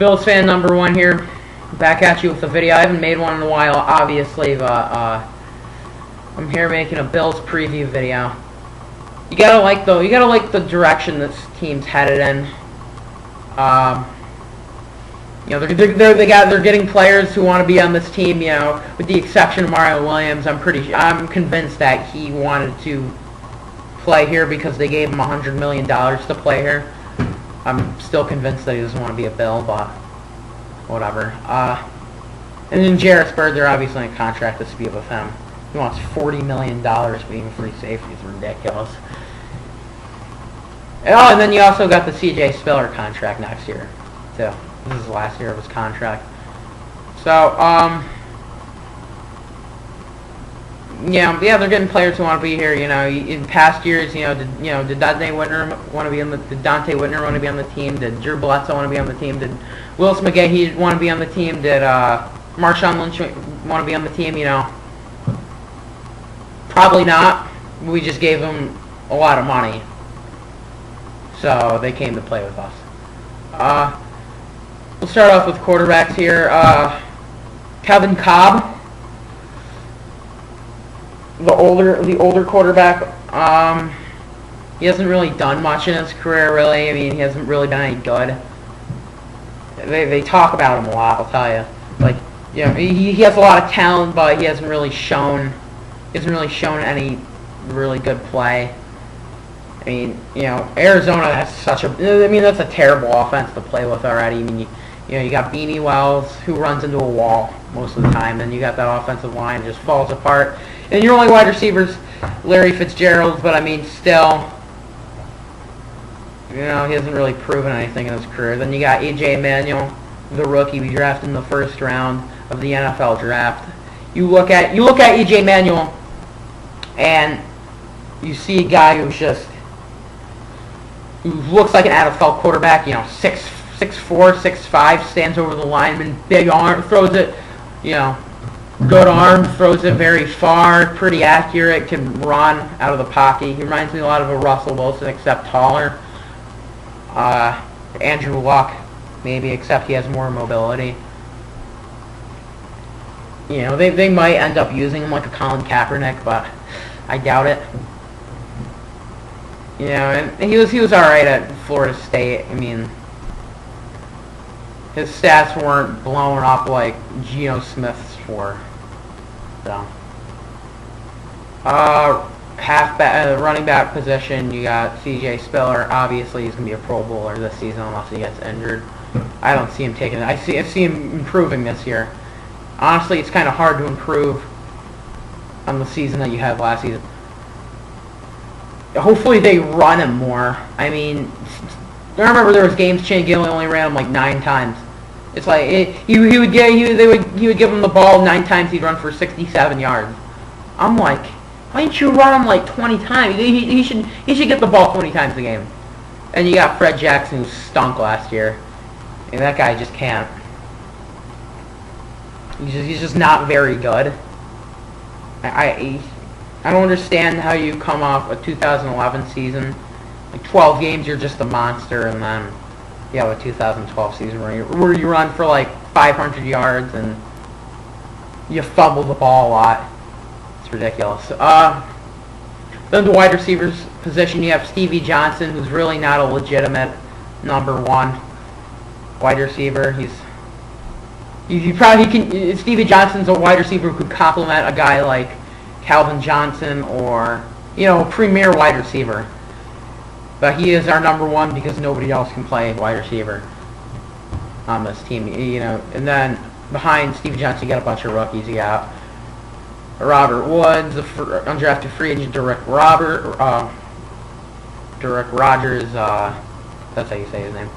Bills fan number one here, back at you with a video. I haven't made one in a while, obviously, but I'm here making a Bills preview video. You gotta like the direction this team's headed in. You know, they're getting players who want to be on this team. You know, with the exception of Mario Williams, I'm convinced that he wanted to play here because they gave him $100 million to play here. I'm still convinced that he doesn't want to be a Bill, but whatever. And then Jairus Byrd, they're obviously in a contract dispute with him. He wants $40 million being free safety. It's ridiculous. Oh, and then you also got the C.J. Spiller contract next year, too. This is the last year of his contract. So, yeah, they're getting players who want to be here. You know, in past years, did Dante Whitner want to be on the? Did Dante Whitner want to be on the team? Did Drew Bledsoe want to be on the team? Did Willis McGahee want to be on the team? Did Marshawn Lynch want to be on the team? You know, probably not. We just gave them a lot of money, so they came to play with us. We'll start off with quarterbacks here. Kevin Kolb. The older quarterback, he hasn't really done much in his career, really. I mean, he hasn't really been any good. They talk about him a lot, I'll tell you. Like, you know, he has a lot of talent, but he hasn't really shown any really good play. I mean, you know, Arizona has that's a terrible offense to play with already. I mean, you got Beanie Wells, who runs into a wall most of the time, then you got that offensive line just falls apart. And your only wide receivers, Larry Fitzgerald, but I mean, still, you know, he hasn't really proven anything in his career. Then you got A.J. Manuel, the rookie we drafted in the first round of the NFL draft. You look at A.J. Manuel, and you see a guy who looks like an NFL quarterback. You know, 6'4", 6'5", stands over the lineman, big arm, throws it, you know. Good arm, throws it very far, pretty accurate, can run out of the pocket. He reminds me a lot of a Russell Wilson, except taller. Andrew Luck, maybe, except he has more mobility. You know, they might end up using him like a Colin Kaepernick, but I doubt it. You know, and he was alright at Florida State. I mean, his stats weren't blowing up like Geno Smith's were. So, running back position, you got C.J. Spiller. Obviously, he's gonna be a Pro Bowler this season unless he gets injured. I don't see him taking it. I see him improving this year. Honestly, it's kind of hard to improve on the season that you had last season. Hopefully, they run him more. I mean, I remember there was games Chan Gillen only ran him like 9 times. It's like he would give him the ball 9 times, he'd run for 67 yards. I'm like, why didn't you run him like 20 times? He should get the ball 20 times a game. And you got Fred Jackson, who stunk last year, and that guy just can't. He's just not very good. I don't understand how you come off a 2011 season, like 12 games, you're just a monster, and then you have a 2012 season where you run for like 500 yards and you fumble the ball a lot. It's ridiculous. Then the wide receivers position, you have Stevie Johnson, who's really not a legitimate number 1 wide receiver. Stevie Johnson's a wide receiver who could complement a guy like Calvin Johnson or, you know, a premier wide receiver. But he is our number 1 because nobody else can play wide receiver on this team, you know. And then behind Steve Johnson, you got a bunch of rookies. You got Robert Woods, undrafted free agent, Derek Rogers. That's how you say his name.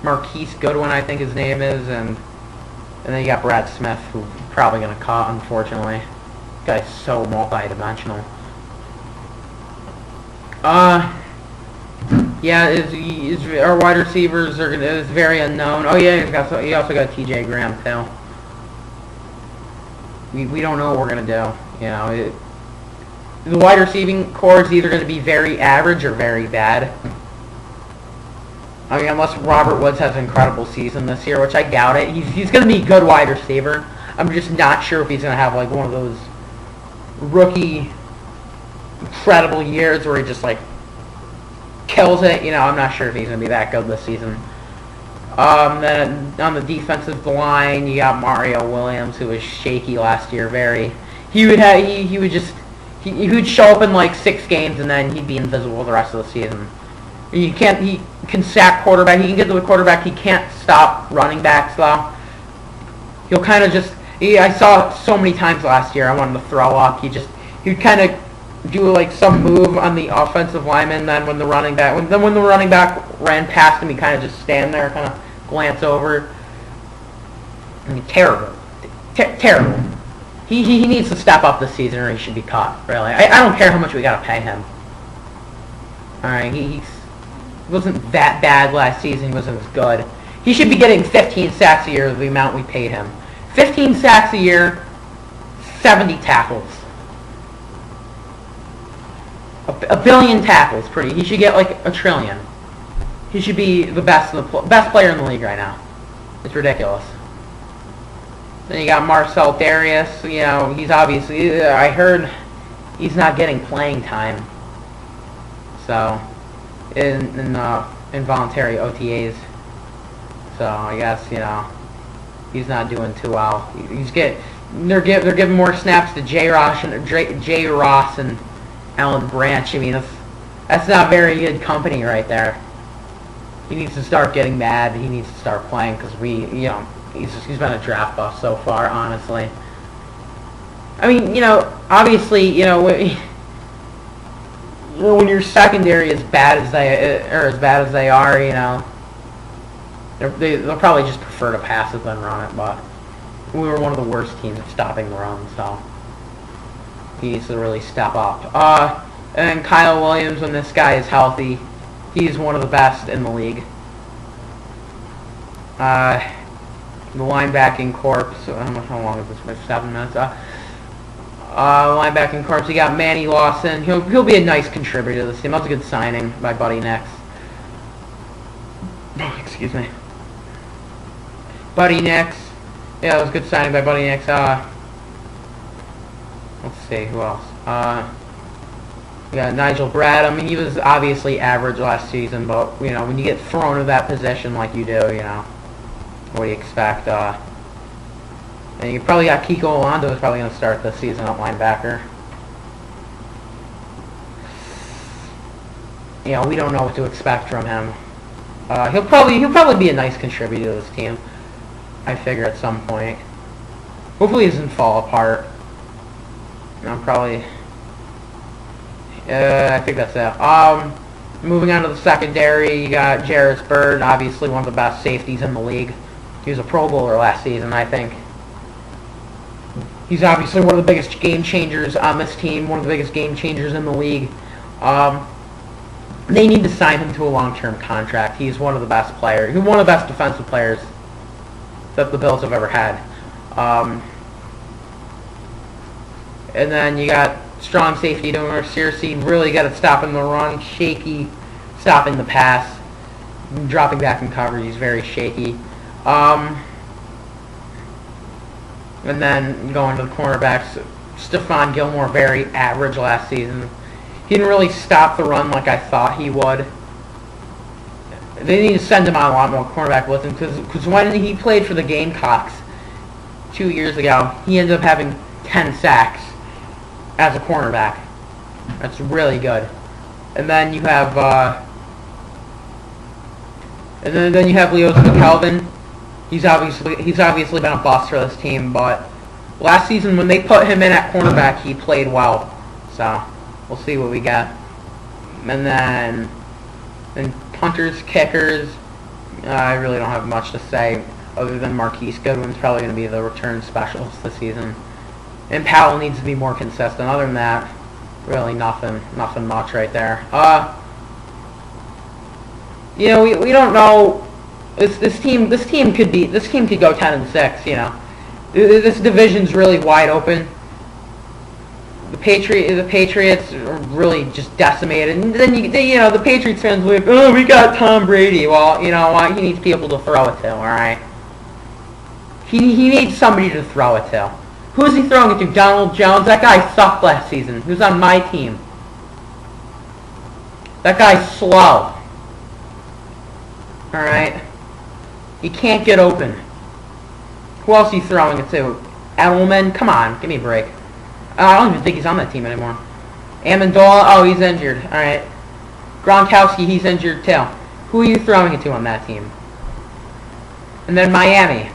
Marquise Goodwin, I think his name is, and then you got Brad Smith, who's probably gonna cut, unfortunately. This guy's so multi-dimensional. Yeah, our wide receivers is very unknown. Oh yeah, you also got T.J. Graham too. We don't know what we're gonna do. You know, the wide receiving core is either going to be very average or very bad. I mean, unless Robert Woods has an incredible season this year, which I doubt it. He's going to be a good wide receiver. I'm just not sure if he's going to have like one of those rookie incredible years where he just like kills it. You know, I'm not sure if he's going to be that good this season. Then on the defensive line, you got Mario Williams, who was shaky last year. He would show up in like 6 games and then he'd be invisible the rest of the season. He can sack quarterback. He can get to the quarterback. He can't stop running backs though. He'll kind of just. I saw it so many times last year. I wanted to throw up. He'd kind of do like some move on the offensive lineman. Then when the running back ran past him, he kind of just stand there, kind of glance over. I mean, terrible, terrible. He needs to step up this season, or he should be cut. Really, I don't care how much we gotta pay him. All right, he wasn't that bad last season. He wasn't as good. He should be getting 15 sacks a year, the amount we paid him. 15 sacks a year, 70 tackles. A billion tackles, he should get like a trillion. He should be the best player in the league right now. It's ridiculous. Then you got Marcel Darius. You know, he's obviously. I heard he's not getting playing time. So, in involuntary OTAs. So I guess he's not doing too well. They're giving more snaps to J. Ross and Alan Branch. I mean, that's not very good company right there. He needs to start getting mad. He needs to start playing because he's been a draft bust so far, honestly. I mean, obviously, when your secondary is bad as they are, they'll probably just prefer to pass it than run it. But we were one of the worst teams at stopping the run, so he needs to really step up. And Kyle Williams, when this guy is healthy, he's one of the best in the league. The linebacking corps. How long is this? 7 minutes. Linebacking corps. You got Manny Lawson. He'll be a nice contributor to this team. That was a good signing by Buddy Nix. Oh, excuse me. Buddy Nix. Yeah, that was a good signing by Buddy Nix. Let's see who else. We got Nigel Brad. I mean, he was obviously average last season, but when you get thrown into that position like you do, what do you expect? And you probably got Kiko Alonso is probably going to start this season at linebacker. We don't know what to expect from him. He'll probably be a nice contributor to this team, I figure, at some point. Hopefully he doesn't fall apart. I think that's it. Moving on to the secondary, you got Jairus Byrd, obviously one of the best safeties in the league. He was a Pro Bowler last season, I think. He's obviously one of the biggest game changers on this team, one of the biggest game changers in the league. They need to sign him to a long-term contract. He's one of the best players. He's one of the best defensive players that the Bills have ever had. And then you got strong safety Dominic Searcy, really good at stopping the run, shaky stopping the pass, dropping back in coverage. He's very shaky. And then going to the cornerbacks, Stephon Gilmore, very average last season. He didn't really stop the run like I thought he would. They need to send him on a lot more cornerback with him because when he played for the Gamecocks 2 years ago, he ended up having 10 sacks as a cornerback. That's really good. And then you have Leo McKelvin. He's obviously been a bust for this team, but last season when they put him in at cornerback, he played well. So we'll see what we got. And then punters, kickers. I really don't have much to say other than Marquise Goodwin's probably going to be the return specialist this season. And Powell needs to be more consistent. Other than that, really nothing much right there. We don't know. This team could go 10-6. This division's really wide open. The Patriots are really just decimated, and then the Patriots fans will be like, oh, we got Tom Brady. Well, you know what? He needs people to throw it to. All right. He needs somebody to throw it to. Who's he throwing it to? Donald Jones? That guy sucked last season. He was on my team. That guy's slow. Alright? He can't get open. Who else are you throwing it to? Edelman? Come on, give me a break. I don't even think he's on that team anymore. Amendola? Oh, he's injured. Alright. Gronkowski, he's injured too. Who are you throwing it to on that team? And then Miami.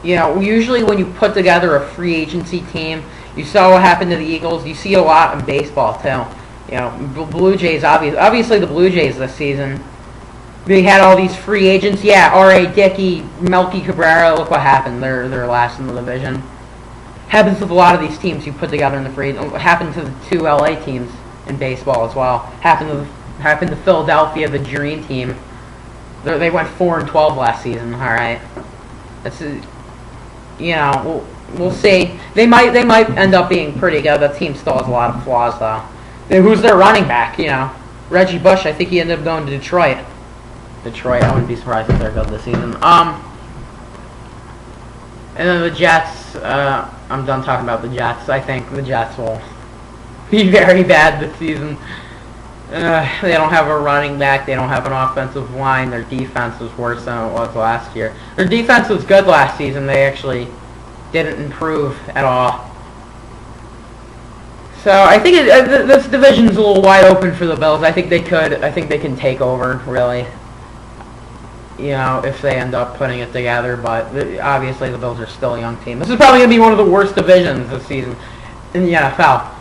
You know, usually when you put together a free agency team, you saw what happened to the Eagles. You see a lot in baseball too. You know, Blue Jays, obviously the Blue Jays this season. They had all these free agents. Yeah, R.A. Dickey, Melky Cabrera. Look what happened. They're last in the division. Happens with a lot of these teams you put together in the free. Happened to the two L.A. teams in baseball as well. Happened to Philadelphia, the Dream Team. They went 4-12 last season. All right, that's you know we'll see. They might end up being pretty good. That team still has a lot of flaws though. Who's their running back? You know, Reggie Bush. I think he ended up going to Detroit. I wouldn't be surprised if they're good this season. And then the Jets. I'm done talking about the Jets. I think the Jets will be very bad this season. They don't have a running back. They don't have an offensive line. Their defense is worse than it was last year. Their defense was good last season. They actually didn't improve at all. So I think this division's a little wide open for the Bills. I think they can take over, really. You know, if they end up putting it together. But obviously the Bills are still a young team. This is probably going to be one of the worst divisions this season in the NFL.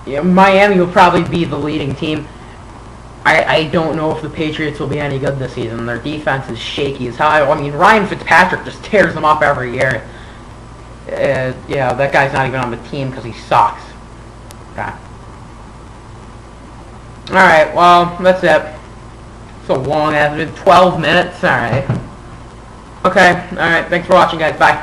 Yeah, Miami will probably be the leading team. I don't know if the Patriots will be any good this season. Their defense is shaky as hell. I mean, Ryan Fitzpatrick just tears them up every year. Yeah, that guy's not even on the team because he sucks. Okay. Alright, well, that's it. It's a long ass, 12 minutes. Alright. Okay, alright, thanks for watching, guys. Bye.